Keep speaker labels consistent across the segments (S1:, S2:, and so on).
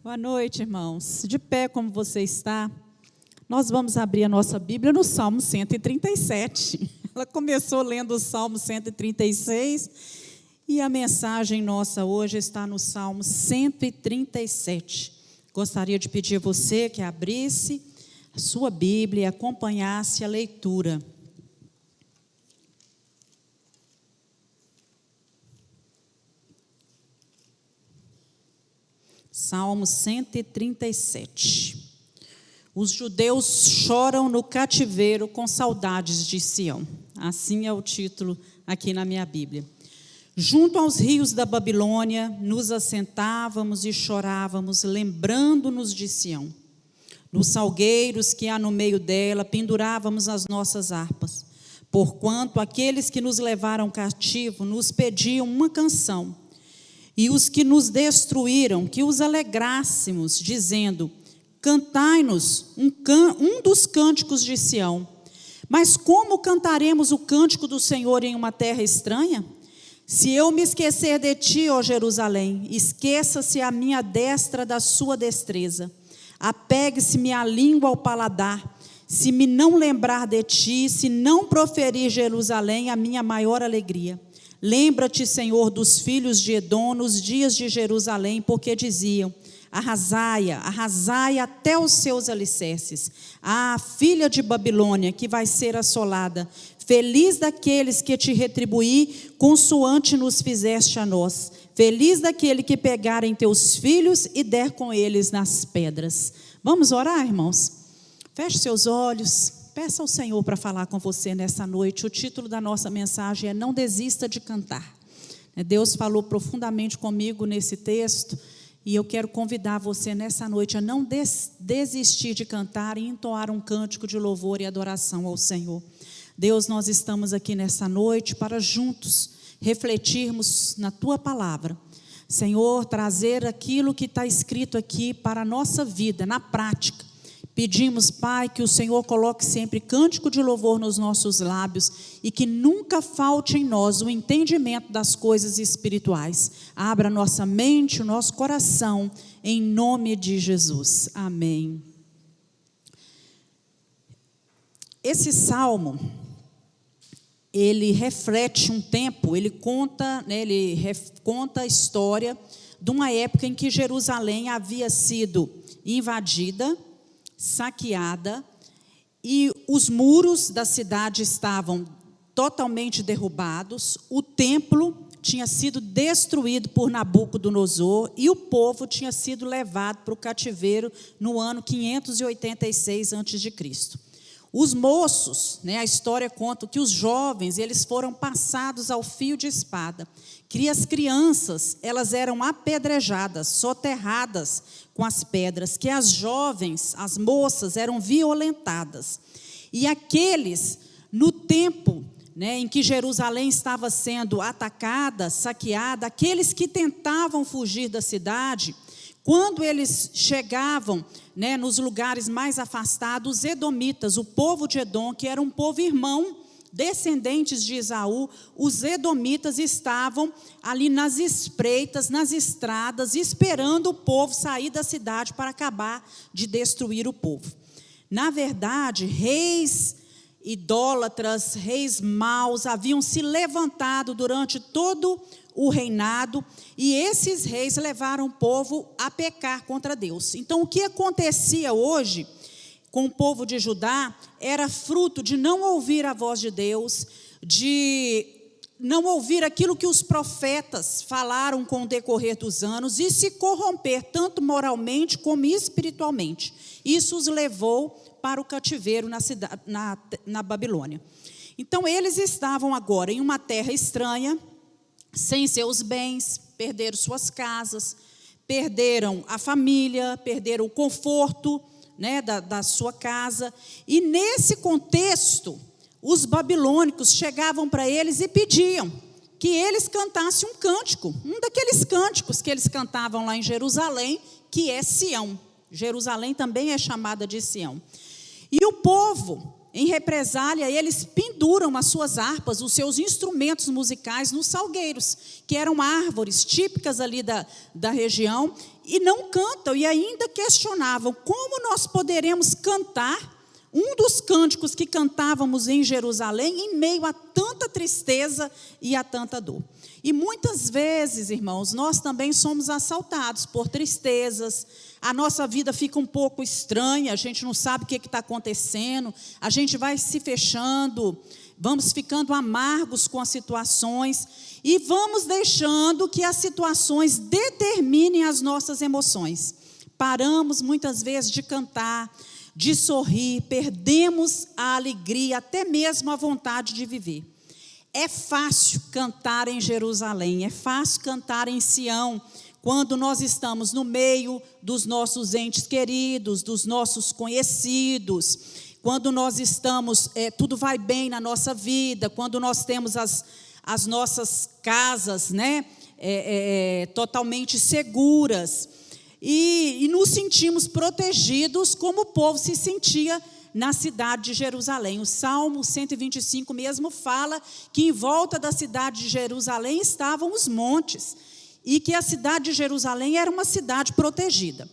S1: Boa noite, irmãos. De pé como você está, nós vamos abrir a nossa Bíblia no Salmo 137. Ela começou lendo o Salmo 136 e a mensagem nossa hoje está no Salmo 137. Gostaria de pedir a você que abrisse a sua Bíblia e acompanhasse a leitura. Salmo 137. Os judeus choram no cativeiro com saudades de Sião. Assim é o título aqui na minha Bíblia. Junto aos rios da Babilônia, nos assentávamos e chorávamos, lembrando-nos de Sião. Nos salgueiros que há no meio dela, pendurávamos as nossas harpas. Porquanto aqueles que nos levaram cativo nos pediam uma canção. E os que nos destruíram, que os alegrássemos, dizendo: cantai-nos um dos cânticos de Sião. Mas como cantaremos o cântico do Senhor em uma terra estranha? Se eu me esquecer de ti, ó Jerusalém, esqueça-se a minha destra da sua destreza. Apegue-se minha língua ao paladar, se me não lembrar de ti, se não proferir Jerusalém a minha maior alegria. Lembra-te, Senhor, dos filhos de Edom nos dias de Jerusalém, porque diziam: arrasai-a, arrasai até os seus alicerces. Ah, filha de Babilônia, que vai ser assolada. Feliz daqueles que te retribuí, consoante nos fizeste a nós. Feliz daquele que pegar em teus filhos e der com eles nas pedras. Vamos orar, irmãos? Feche seus olhos. Peça ao Senhor para falar com você nessa noite. O título da nossa mensagem é Não Desista de Cantar. Deus falou profundamente comigo nesse texto e eu quero convidar você nessa noite a não desistir de cantar e entoar um cântico de louvor e adoração ao Senhor. Deus, nós estamos aqui nessa noite para juntos refletirmos na Tua palavra. Senhor, trazer aquilo que está escrito aqui para a nossa vida, na prática. Pedimos, Pai, que o Senhor coloque sempre cântico de louvor nos nossos lábios e que nunca falte em nós o entendimento das coisas espirituais. Abra nossa mente, o nosso coração, em nome de Jesus. Amém. Esse salmo, ele reflete um tempo, ele conta a história de uma época em que Jerusalém havia sido invadida, saqueada, e os muros da cidade estavam totalmente derrubados, o templo tinha sido destruído por Nabucodonosor e o povo tinha sido levado para o cativeiro no ano 586 a.C. Os moços, a história conta que os jovens, eles foram passados ao fio de espada, que as crianças, elas eram apedrejadas, soterradas com as pedras, que as jovens, as moças, eram violentadas. E aqueles, no tempo em que Jerusalém estava sendo atacada, saqueada, aqueles que tentavam fugir da cidade, quando eles chegavam nos lugares mais afastados, os edomitas, o povo de Edom, que era um povo irmão, descendentes de Esaú, os edomitas estavam ali nas espreitas, nas estradas, esperando o povo sair da cidade para acabar de destruir o povo. Na verdade, reis idólatras, reis maus, haviam se levantado durante todo o reinado, e esses reis levaram o povo a pecar contra Deus. Então, o que acontecia hoje com o povo de Judá era fruto de não ouvir a voz de Deus, de não ouvir aquilo que os profetas falaram com o decorrer dos anos e se corromper tanto moralmente como espiritualmente. Isso os levou para o cativeiro na Babilônia. Então, eles estavam agora em uma terra estranha, sem seus bens, perderam suas casas, perderam a família, perderam o conforto da sua casa. E nesse contexto, os babilônicos chegavam para eles e pediam que eles cantassem um cântico, um daqueles cânticos que eles cantavam lá em Jerusalém, que é Sião. Jerusalém também é chamada de Sião. E o povo em represália, eles penduram as suas harpas, os seus instrumentos musicais nos salgueiros, que eram árvores típicas ali da região, e não cantam, e ainda questionavam como nós poderemos cantar um dos cânticos que cantávamos em Jerusalém em meio a tanta tristeza e a tanta dor. E muitas vezes, irmãos, nós também somos assaltados por tristezas, a nossa vida fica um pouco estranha, a gente não sabe o que está acontecendo, a gente vai se fechando, vamos ficando amargos com as situações e vamos deixando que as situações determinem as nossas emoções. Paramos muitas vezes de cantar, de sorrir, perdemos a alegria, até mesmo a vontade de viver. É fácil cantar em Jerusalém, é fácil cantar em Sião, quando nós estamos no meio dos nossos entes queridos, dos nossos conhecidos, quando nós estamos, tudo vai bem na nossa vida, quando nós temos as nossas casas, né, totalmente seguras, e nos sentimos protegidos como o povo se sentia na cidade de Jerusalém. O Salmo 125 mesmo fala que em volta da cidade de Jerusalém estavam os montes, e que a cidade de Jerusalém era uma cidade protegida.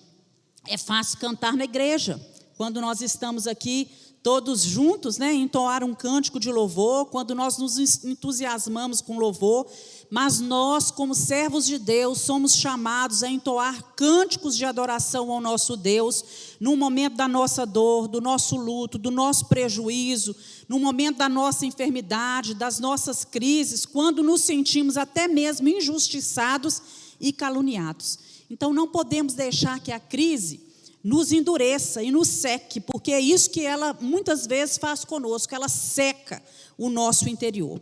S1: É fácil cantar na igreja, quando nós estamos aqui todos juntos, né, entoar um cântico de louvor, quando nós nos entusiasmamos com louvor, mas nós, como servos de Deus, somos chamados a entoar cânticos de adoração ao nosso Deus, no momento da nossa dor, do nosso luto, do nosso prejuízo, no momento da nossa enfermidade, das nossas crises, quando nos sentimos até mesmo injustiçados e caluniados. Então, não podemos deixar que a crise nos endureça e nos seque, porque é isso que ela muitas vezes faz conosco, ela seca o nosso interior.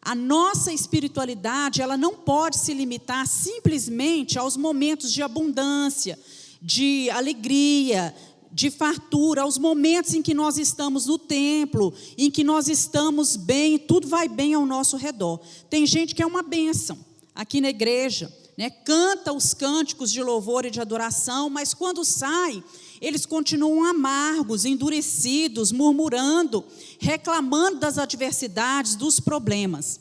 S1: A nossa espiritualidade, ela não pode se limitar simplesmente aos momentos de abundância, de alegria, de fartura, aos momentos em que nós estamos no templo, em que nós estamos bem, tudo vai bem ao nosso redor. Tem gente que é uma bênção aqui na igreja, né? Canta os cânticos de louvor e de adoração, mas quando sai, eles continuam amargos, endurecidos, murmurando, reclamando das adversidades, dos problemas.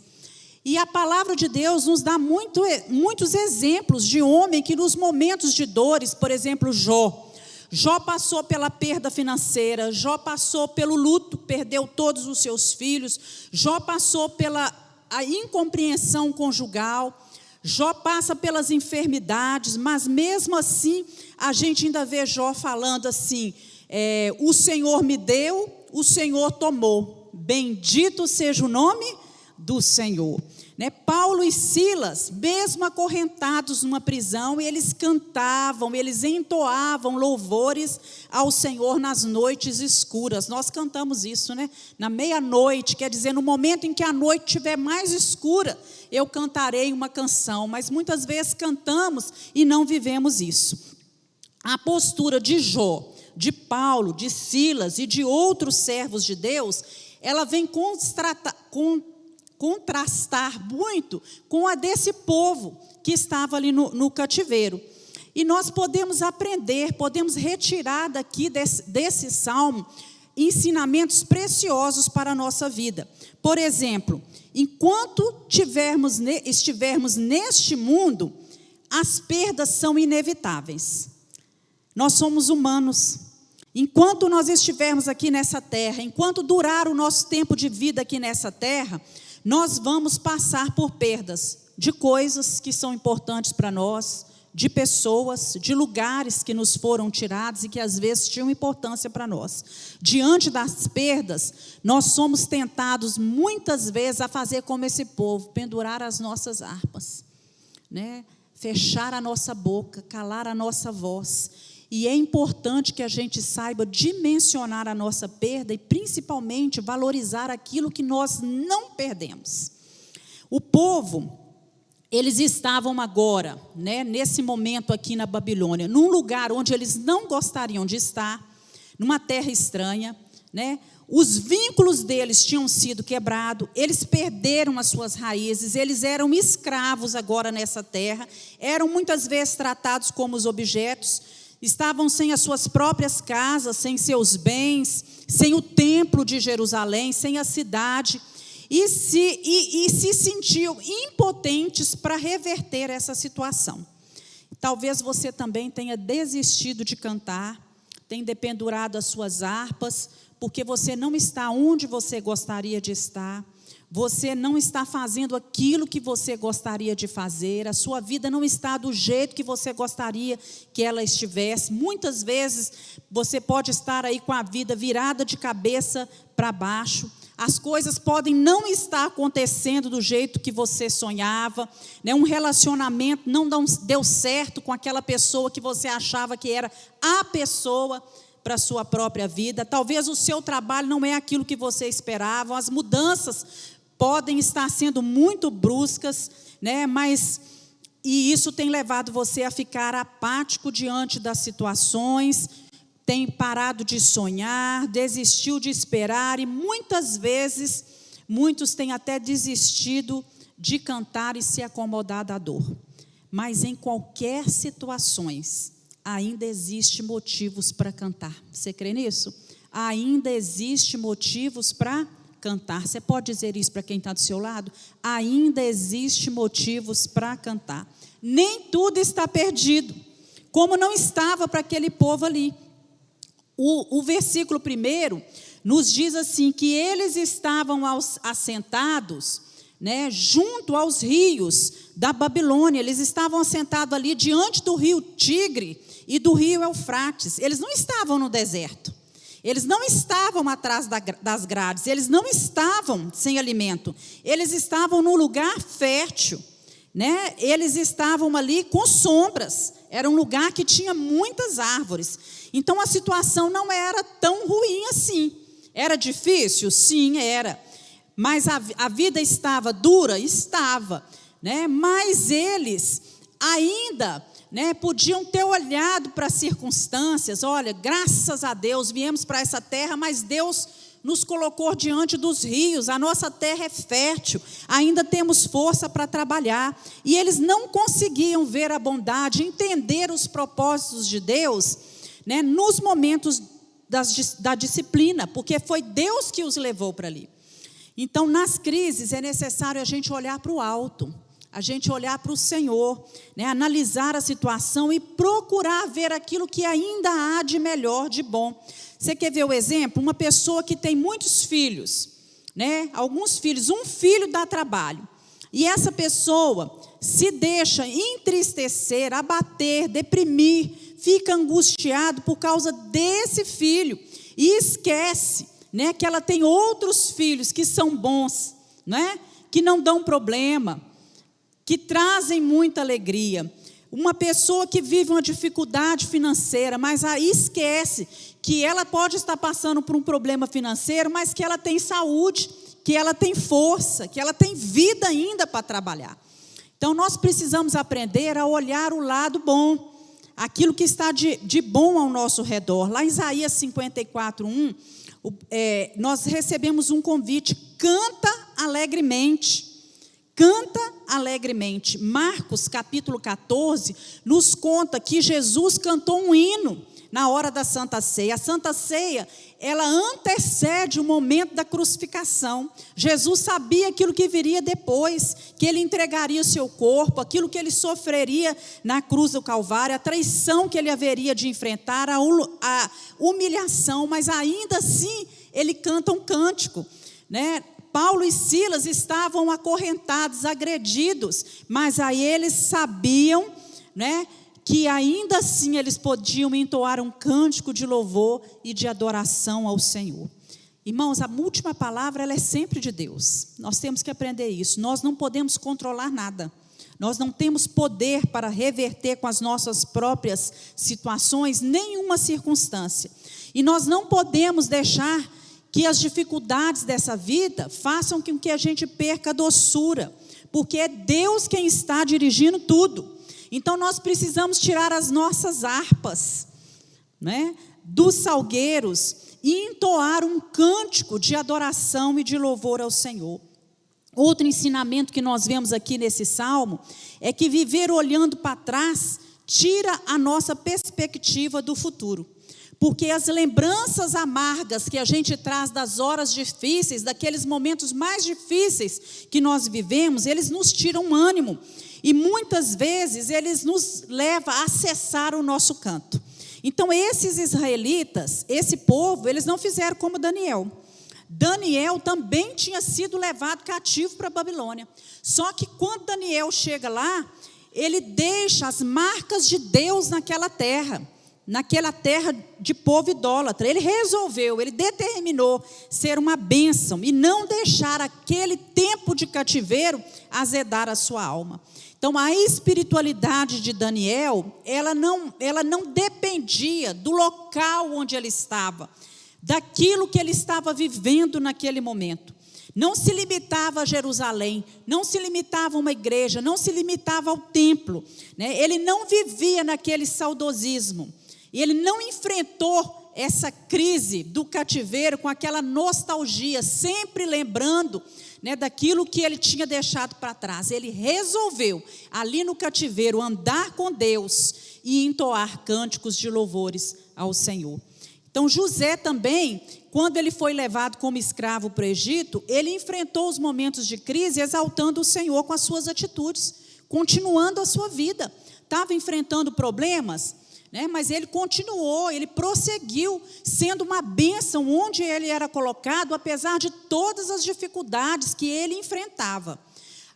S1: E a palavra de Deus nos dá muitos exemplos de homem que nos momentos de dores, por exemplo, Jó passou pela perda financeira, Jó passou pelo luto, perdeu todos os seus filhos, Jó passou pela incompreensão conjugal, Jó passa pelas enfermidades, mas mesmo assim, a gente ainda vê Jó falando assim, o Senhor me deu, o Senhor tomou, bendito seja o nome do Senhor. Né? Paulo e Silas, mesmo acorrentados numa prisão, eles cantavam, eles entoavam louvores ao Senhor nas noites escuras. Nós cantamos isso, né? Na meia-noite, quer dizer, no momento em que a noite estiver mais escura, eu cantarei uma canção, mas muitas vezes cantamos e não vivemos isso. A postura de Jó, de Paulo, de Silas e de outros servos de Deus, ela vem contrastar muito com a desse povo que estava ali no cativeiro. E nós podemos aprender, podemos retirar daqui desse salmo ensinamentos preciosos para a nossa vida. Por exemplo, enquanto estivermos neste mundo, as perdas são inevitáveis. Nós somos humanos. Enquanto nós estivermos aqui nessa terra, enquanto durar o nosso tempo de vida aqui nessa terra, nós vamos passar por perdas de coisas que são importantes para nós, de pessoas, de lugares que nos foram tirados e que às vezes tinham importância para nós. Diante das perdas, nós somos tentados muitas vezes a fazer como esse povo, pendurar as nossas harpas, né? Fechar a nossa boca, calar a nossa voz. E é importante que a gente saiba dimensionar a nossa perda e principalmente valorizar aquilo que nós não perdemos. O povo, eles estavam agora, né, nesse momento aqui na Babilônia, num lugar onde eles não gostariam de estar, numa terra estranha, né? Os vínculos deles tinham sido quebrados, eles perderam as suas raízes, eles eram escravos agora nessa terra, eram muitas vezes tratados como os objetos. estavam sem as suas próprias casas, sem seus bens, sem o templo de Jerusalém, sem a cidade, e se sentiam impotentes para reverter essa situação. Talvez você também tenha desistido de cantar, tenha dependurado as suas harpas, porque você não está onde você gostaria de estar, você não está fazendo aquilo que você gostaria de fazer, a sua vida não está do jeito que você gostaria que ela estivesse. Muitas vezes você pode estar aí com a vida virada de cabeça para baixo, as coisas podem não estar acontecendo do jeito que você sonhava, né? Um relacionamento não deu certo com aquela pessoa que você achava que era a pessoa para a sua própria vida. Talvez o seu trabalho não é aquilo que você esperava, as mudanças podem estar sendo muito bruscas, né? E isso tem levado você a ficar apático diante das situações, tem parado de sonhar, desistiu de esperar, e muitas vezes, muitos têm até desistido de cantar e se acomodar da dor. Mas em qualquer situações, ainda existe motivos para cantar. Você crê nisso? Ainda existe motivos para cantar. Você pode dizer isso para quem está do seu lado? Ainda existe motivos para cantar. Nem tudo está perdido, como não estava para aquele povo ali. O versículo 1 nos diz assim, que eles estavam assentados, né, junto aos rios da Babilônia. Eles estavam assentados ali diante do rio Tigre e do rio Eufrates. Eles não estavam no deserto, eles não estavam atrás das grades, eles não estavam sem alimento, eles estavam num lugar fértil, né? Eles estavam ali com sombras, era um lugar que tinha muitas árvores. Então a situação não era tão ruim assim. Era difícil? Sim, era. Mas a vida estava dura? Estava, né? Mas eles ainda, né, podiam ter olhado para as circunstâncias. Olha, graças a Deus viemos para essa terra, mas Deus nos colocou diante dos rios, a nossa terra é fértil, ainda temos força para trabalhar. E eles não conseguiam ver a bondade, entender os propósitos de Deus, né, nos momentos da disciplina, porque foi Deus que os levou para ali. Então, nas crises, é necessário a gente olhar para o alto, a gente olhar para o Senhor, né, analisar a situação e procurar ver aquilo que ainda há de melhor, de bom. Você quer ver o exemplo? Uma pessoa que tem muitos filhos, né, alguns filhos, um filho dá trabalho, e essa pessoa se deixa entristecer, abater, deprimir, fica angustiado por causa desse filho, e esquece, né, que ela tem outros filhos que são bons, né, que não dão problema, que trazem muita alegria. Uma pessoa que vive uma dificuldade financeira, mas aí esquece que ela pode estar passando por um problema financeiro, mas que ela tem saúde, que ela tem força, que ela tem vida ainda para trabalhar. Então nós precisamos aprender a olhar o lado bom, aquilo que está de bom ao nosso redor. Lá em Isaías 54:1, nós recebemos um convite: canta alegremente. Canta alegremente. Marcos capítulo 14 nos conta que Jesus cantou um hino na hora da Santa Ceia. A Santa Ceia, ela antecede o momento da crucificação. Jesus sabia aquilo que viria depois, que ele entregaria o seu corpo, aquilo que ele sofreria na cruz do Calvário, a traição que ele haveria de enfrentar, a humilhação, mas ainda assim ele canta um cântico, né? Paulo e Silas estavam acorrentados, agredidos, mas aí eles sabiam, né, que ainda assim eles podiam entoar um cântico de louvor e de adoração ao Senhor. Irmãos, a última palavra, ela é sempre de Deus. Nós temos que aprender isso. Nós não podemos controlar nada. Nós não temos poder para reverter com as nossas próprias situações nenhuma circunstância. E nós não podemos deixar que as dificuldades dessa vida façam com que a gente perca a doçura, porque é Deus quem está dirigindo tudo. Então nós precisamos tirar as nossas harpas, né, dos salgueiros e entoar um cântico de adoração e de louvor ao Senhor. Outro ensinamento que nós vemos aqui nesse salmo é que viver olhando para trás tira a nossa perspectiva do futuro. Porque as lembranças amargas que a gente traz das horas difíceis, daqueles momentos mais difíceis que nós vivemos, eles nos tiram ânimo. E muitas vezes eles nos levam a acessar o nosso canto. Então esses israelitas, esse povo, eles não fizeram como Daniel. Daniel também tinha sido levado cativo para a Babilônia. Só que quando Daniel chega lá, ele deixa as marcas de Deus naquela terra de povo idólatra. Ele resolveu, ele determinou ser uma bênção e não deixar aquele tempo de cativeiro azedar a sua alma. Então, a espiritualidade de Daniel, ela não dependia do local onde ele estava, daquilo que ele estava vivendo naquele momento. Não se limitava a Jerusalém, não se limitava a uma igreja, não se limitava ao templo, né? Ele não vivia naquele saudosismo. E ele não enfrentou essa crise do cativeiro com aquela nostalgia, sempre lembrando, né, daquilo que ele tinha deixado para trás. Ele resolveu, ali no cativeiro, andar com Deus e entoar cânticos de louvores ao Senhor. Então, José também, quando ele foi levado como escravo para o Egito, ele enfrentou os momentos de crise exaltando o Senhor com as suas atitudes, continuando a sua vida. Estava enfrentando problemas, né, mas ele continuou, ele prosseguiu, sendo uma bênção onde ele era colocado, apesar de todas as dificuldades que ele enfrentava.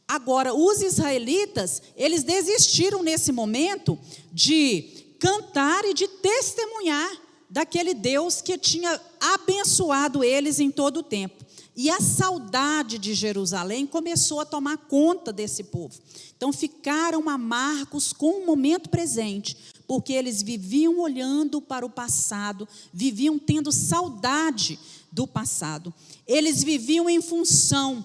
S1: Agora, os israelitas, eles desistiram nesse momento de cantar e de testemunhar daquele Deus que tinha abençoado eles em todo o tempo. E a saudade de Jerusalém começou a tomar conta desse povo. Então ficaram amargos com o momento presente, porque eles viviam olhando para o passado, viviam tendo saudade do passado. Eles viviam em função,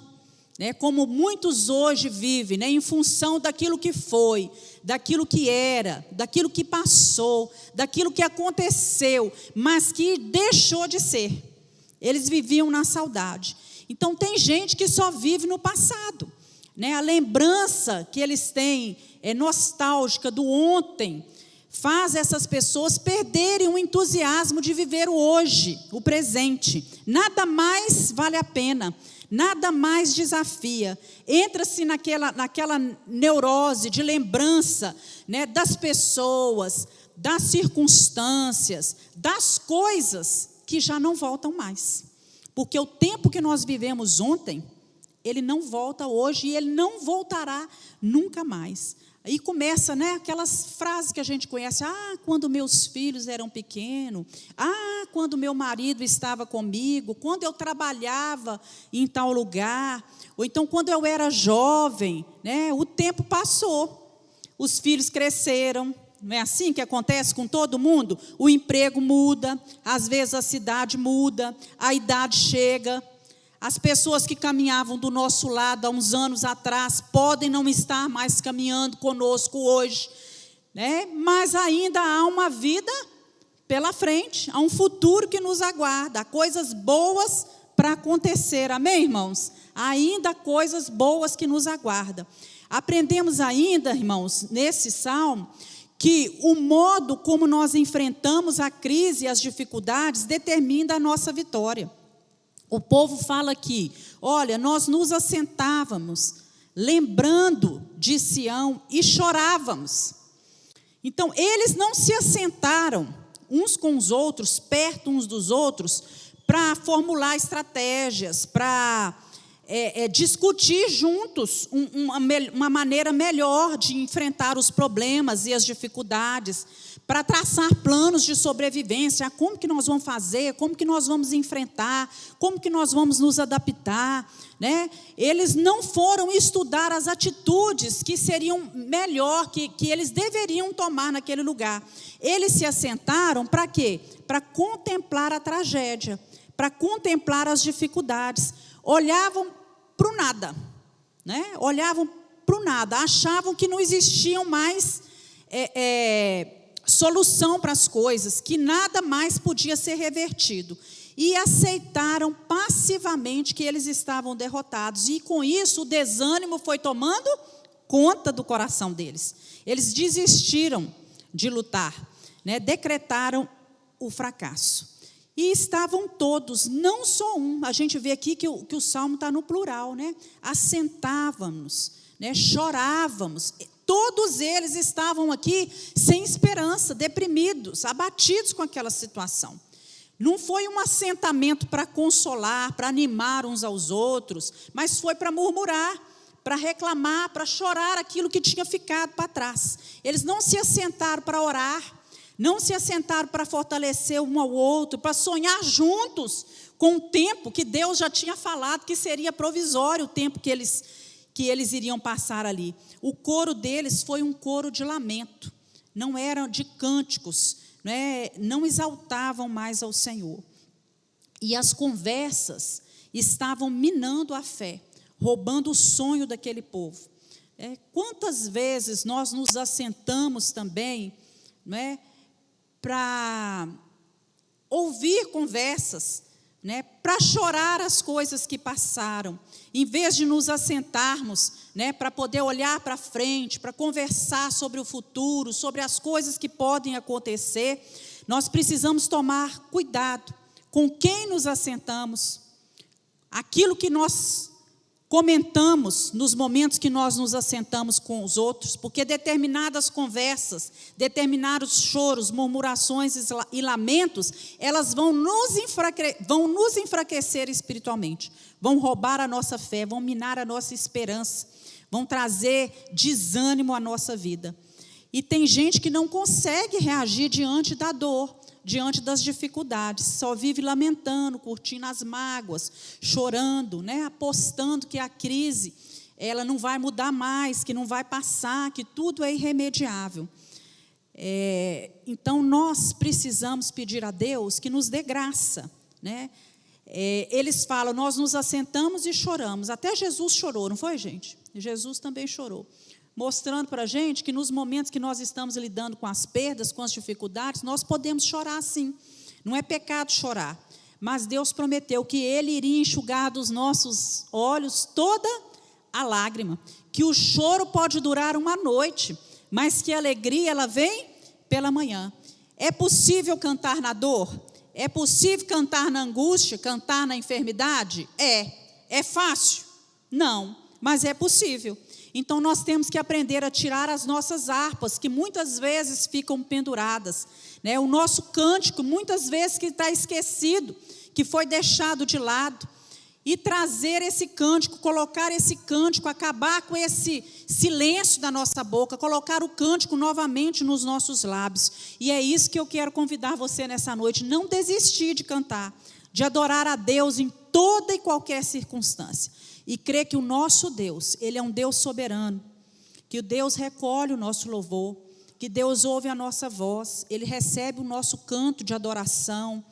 S1: né, como muitos hoje vivem, né, em função daquilo que foi, daquilo que era, daquilo que passou, daquilo que aconteceu, mas que deixou de ser. Eles viviam na saudade. Então tem gente que só vive no passado, né? A lembrança que eles têm é nostálgica do ontem, faz essas pessoas perderem o entusiasmo de viver o hoje, o presente. Nada mais vale a pena, nada mais desafia. Entra-se naquela neurose de lembrança, né, das pessoas, das circunstâncias, das coisas que já não voltam mais. Porque o tempo que nós vivemos ontem, ele não volta hoje e ele não voltará nunca mais. Aí começa, né, aquelas frases que a gente conhece. Quando meus filhos eram pequenos. Quando meu marido estava comigo. Quando eu trabalhava em tal lugar. Ou então quando eu era jovem, né, o tempo passou. Os filhos cresceram. Não é assim que acontece com todo mundo? O emprego muda, às vezes a cidade muda, a idade chega. As pessoas que caminhavam do nosso lado há uns anos atrás podem não estar mais caminhando conosco hoje, né? Mas ainda há uma vida pela frente, há um futuro que nos aguarda, há coisas boas para acontecer, amém, irmãos? Há ainda coisas boas que nos aguardam. Aprendemos ainda, irmãos, nesse salmo, que o modo como nós enfrentamos a crise e as dificuldades determina a nossa vitória. O povo fala aqui, olha, nós nos assentávamos, lembrando de Sião e chorávamos. Então, eles não se assentaram uns com os outros, perto uns dos outros, para formular estratégias, para discutir juntos uma maneira melhor de enfrentar os problemas e as dificuldades, para traçar planos de sobrevivência, como que nós vamos fazer, como que nós vamos enfrentar, como que nós vamos nos adaptar, né? Eles não foram estudar as atitudes que seriam melhor, que eles deveriam tomar naquele lugar. Eles se assentaram para quê? Para contemplar a tragédia, para contemplar as dificuldades. Olhavam para o nada, né? Olhavam para o nada, achavam que não existiam mais solução para as coisas, que nada mais podia ser revertido. E aceitaram passivamente que eles estavam derrotados. E com isso o desânimo foi tomando conta do coração deles. Eles desistiram de lutar, né? Decretaram o fracasso. E estavam todos, não só um. A gente vê aqui que o salmo está no plural, né? Assentávamos, né? Chorávamos. Todos eles estavam aqui sem esperança, deprimidos, abatidos com aquela situação. Não foi um assentamento para consolar, para animar uns aos outros, mas foi para murmurar, para reclamar, para chorar aquilo que tinha ficado para trás. Eles não se assentaram para orar, não se assentaram para fortalecer um ao outro, para sonhar juntos com o tempo que Deus já tinha falado que seria provisório, o tempo que eles iriam passar ali. O coro deles foi um coro de lamento, não era de cânticos, não exaltavam mais ao Senhor. E as conversas estavam minando a fé, roubando o sonho daquele povo. Quantas vezes nós nos assentamos também, para ouvir conversas, para chorar as coisas que passaram, em vez de nos assentarmos, para poder olhar para frente, para conversar sobre o futuro, sobre as coisas que podem acontecer. Nós precisamos tomar cuidado com quem nos assentamos, aquilo que nós comentamos nos momentos que nós nos assentamos com os outros, porque determinadas conversas, determinados choros, murmurações e lamentos, elas vão nos enfraquecer espiritualmente, vão roubar a nossa fé, vão minar a nossa esperança, vão trazer desânimo à nossa vida. E tem gente que não consegue reagir diante da dor, diante das dificuldades, só vive lamentando, curtindo as mágoas, chorando, apostando que a crise ela não vai mudar mais, que não vai passar, que tudo é irremediável. Então, nós precisamos pedir a Deus que nos dê graça. Eles falam, nós nos assentamos e choramos. Até Jesus chorou, não foi, gente? Jesus também chorou. Mostrando para a gente que nos momentos que nós estamos lidando com as perdas, com as dificuldades, nós podemos chorar sim. Não é pecado chorar. Mas Deus prometeu que Ele iria enxugar dos nossos olhos toda a lágrima. Que o choro pode durar uma noite, mas que a alegria ela vem pela manhã. É possível cantar na dor? É possível cantar na angústia, cantar na enfermidade? É fácil? Não, mas é possível. Então, nós temos que aprender a tirar as nossas harpas, que muitas vezes ficam penduradas. O nosso cântico, muitas vezes que está esquecido, que foi deixado de lado. E trazer esse cântico, colocar esse cântico, acabar com esse silêncio da nossa boca, colocar o cântico novamente nos nossos lábios. E é isso que eu quero convidar você nessa noite, não desistir de cantar, de adorar a Deus em toda e qualquer circunstância. E crer que o nosso Deus, Ele é um Deus soberano, que o Deus recolhe o nosso louvor, que Deus ouve a nossa voz, Ele recebe o nosso canto de adoração,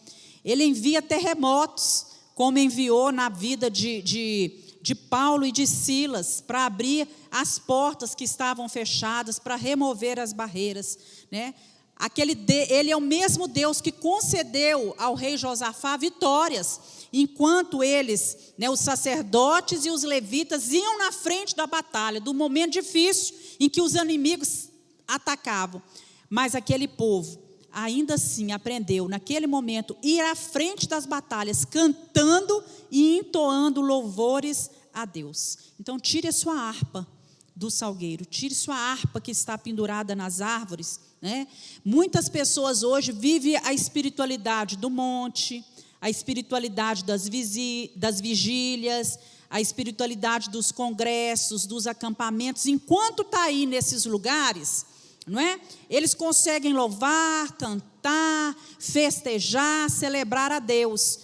S1: Ele envia terremotos, como enviou na vida de Paulo e de Silas, para abrir as portas que estavam fechadas, para remover as barreiras. Ele é o mesmo Deus que concedeu ao rei Josafá vitórias, enquanto eles, os sacerdotes e os levitas, iam na frente da batalha, do momento difícil em que os inimigos atacavam. Mas aquele povo, ainda assim, aprendeu, naquele momento, ir à frente das batalhas, cantando e entoando louvores a Deus. Então, tire a sua harpa do salgueiro, tire sua harpa que está pendurada nas árvores. Muitas pessoas hoje vivem a espiritualidade do monte, a espiritualidade das vigílias, a espiritualidade dos congressos, dos acampamentos. Enquanto está aí nesses lugares, eles conseguem louvar, cantar, festejar, celebrar a Deus.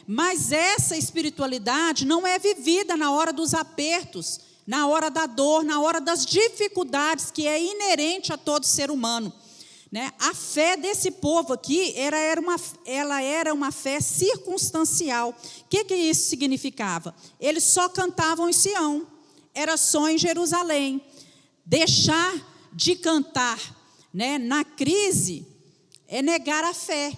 S1: Mas essa espiritualidade não é vivida na hora dos apertos, na hora da dor, na hora das dificuldades, que é inerente a todo ser humano. A fé desse povo aqui, ela era uma fé circunstancial. O que isso significava? Eles só cantavam em Sião, era só em Jerusalém. Deixar de cantar na crise é negar a fé.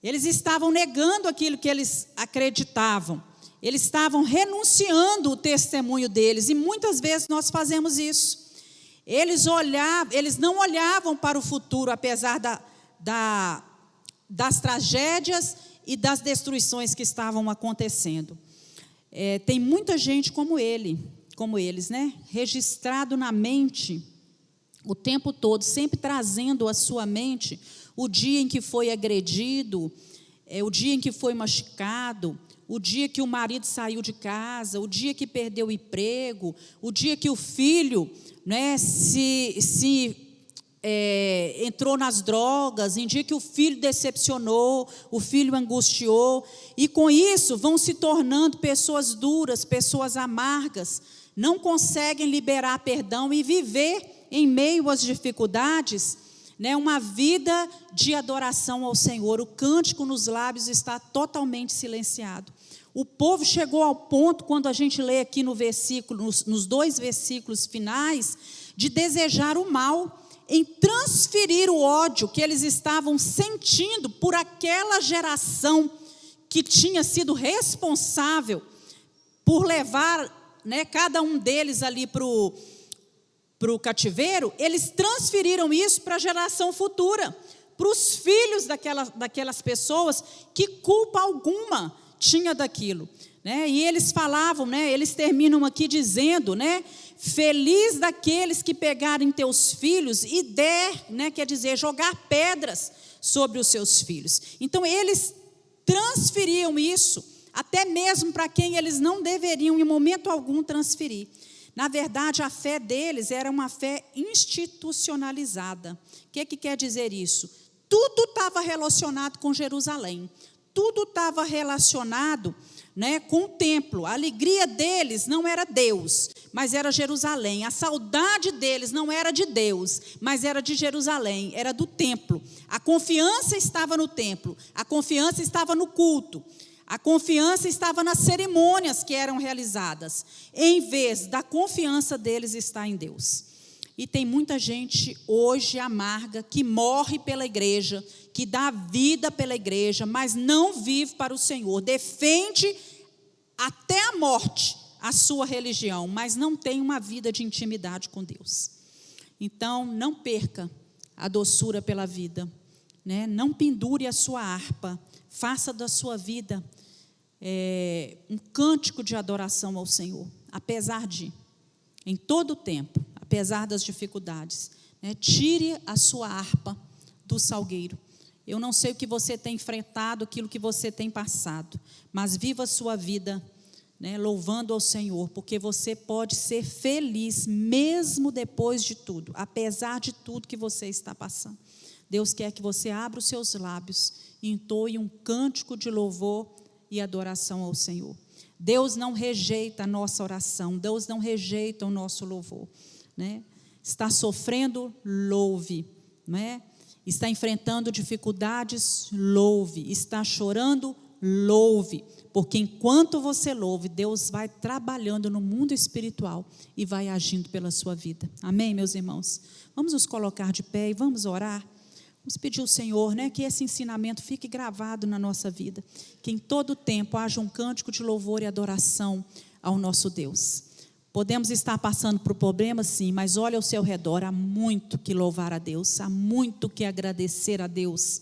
S1: Eles estavam negando aquilo que eles acreditavam. Eles estavam renunciando o testemunho deles, e muitas vezes nós fazemos isso. Eles não olhavam para o futuro, apesar das tragédias e das destruições que estavam acontecendo. Tem muita gente como eles, né? Registrado na mente o tempo todo, sempre trazendo à sua mente o dia em que foi agredido, o dia em que foi machucado, o dia que o marido saiu de casa, o dia que perdeu o emprego, o dia que o filho, né, entrou nas drogas, em dia que o filho decepcionou, o filho angustiou, e com isso vão se tornando pessoas duras, pessoas amargas, não conseguem liberar perdão e viver em meio às dificuldades, né, uma vida de adoração ao Senhor. O cântico nos lábios está totalmente silenciado. O povo chegou ao ponto, quando a gente lê aqui no versículo, nos 2 versículos finais, de desejar o mal, em transferir o ódio que eles estavam sentindo por aquela geração que tinha sido responsável por levar, né, cada um deles ali para o cativeiro. Eles transferiram isso para a geração futura, para os filhos daquelas pessoas que culpa alguma tinha daquilo, né? E eles falavam, né, eles terminam aqui dizendo, né, feliz daqueles que pegarem teus filhos e né, quer dizer, jogar pedras sobre os seus filhos. Então eles transferiam isso, até mesmo para quem eles não deveriam em momento algum transferir. Na verdade, a fé deles era uma fé institucionalizada. O que quer dizer isso? Tudo estava relacionado com Jerusalém. Tudo estava relacionado, né, com o templo. A alegria deles não era Deus, mas era Jerusalém. A saudade deles não era de Deus, mas era de Jerusalém, era do templo. A confiança estava no templo, a confiança estava no culto, a confiança estava nas cerimônias que eram realizadas, em vez da confiança deles estar em Deus. E tem muita gente hoje amarga, que morre pela igreja, que dá vida pela igreja, mas não vive para o Senhor, defende até a morte a sua religião, mas não tem uma vida de intimidade com Deus. Então, não perca a doçura pela vida, né? Não pendure a sua harpa, faça da sua vida um cântico de adoração ao Senhor, apesar de, em todo o tempo, apesar das dificuldades, né? Tire a sua harpa do salgueiro. Eu não sei o que você tem enfrentado, aquilo que você tem passado, mas viva a sua vida, né, louvando ao Senhor, porque você pode ser feliz mesmo depois de tudo, apesar de tudo que você está passando. Deus quer que você abra os seus lábios e entoe um cântico de louvor e adoração ao Senhor. Deus não rejeita a nossa oração, Deus não rejeita o nosso louvor, né? Está sofrendo, louve, não é? Está enfrentando dificuldades, louve. Está chorando, louve. Porque enquanto você louve, Deus vai trabalhando no mundo espiritual e vai agindo pela sua vida. Amém, meus irmãos? Vamos nos colocar de pé e vamos orar. Vamos pedir ao Senhor, né, que esse ensinamento fique gravado na nossa vida. Que em todo tempo haja um cântico de louvor e adoração ao nosso Deus. Podemos estar passando por problemas, sim, mas olha ao seu redor, há muito que louvar a Deus, há muito que agradecer a Deus.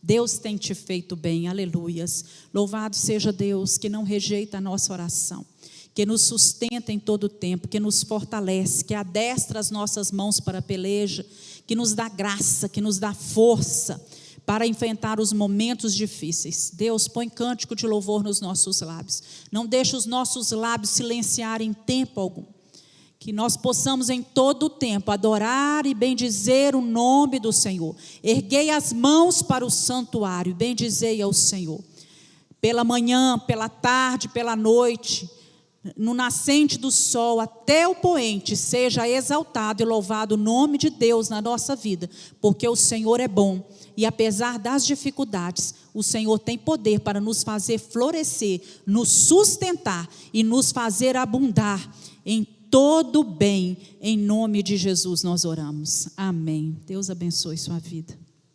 S1: Deus tem te feito bem, aleluias. Louvado seja Deus, que não rejeita a nossa oração, que nos sustenta em todo o tempo, que nos fortalece, que adestra as nossas mãos para a peleja, que nos dá graça, que nos dá força para enfrentar os momentos difíceis. Deus, põe cântico de louvor nos nossos lábios. Não deixe os nossos lábios silenciarem em tempo algum. Que nós possamos em todo o tempo adorar e bendizer o nome do Senhor. Erguei as mãos para o santuário e bendizei ao Senhor. Pela manhã, pela tarde, pela noite, no nascente do sol até o poente, seja exaltado e louvado o nome de Deus na nossa vida, porque o Senhor é bom. E apesar das dificuldades, o Senhor tem poder para nos fazer florescer, nos sustentar e nos fazer abundar em todo bem. Em nome de Jesus nós oramos. Amém. Deus abençoe sua vida.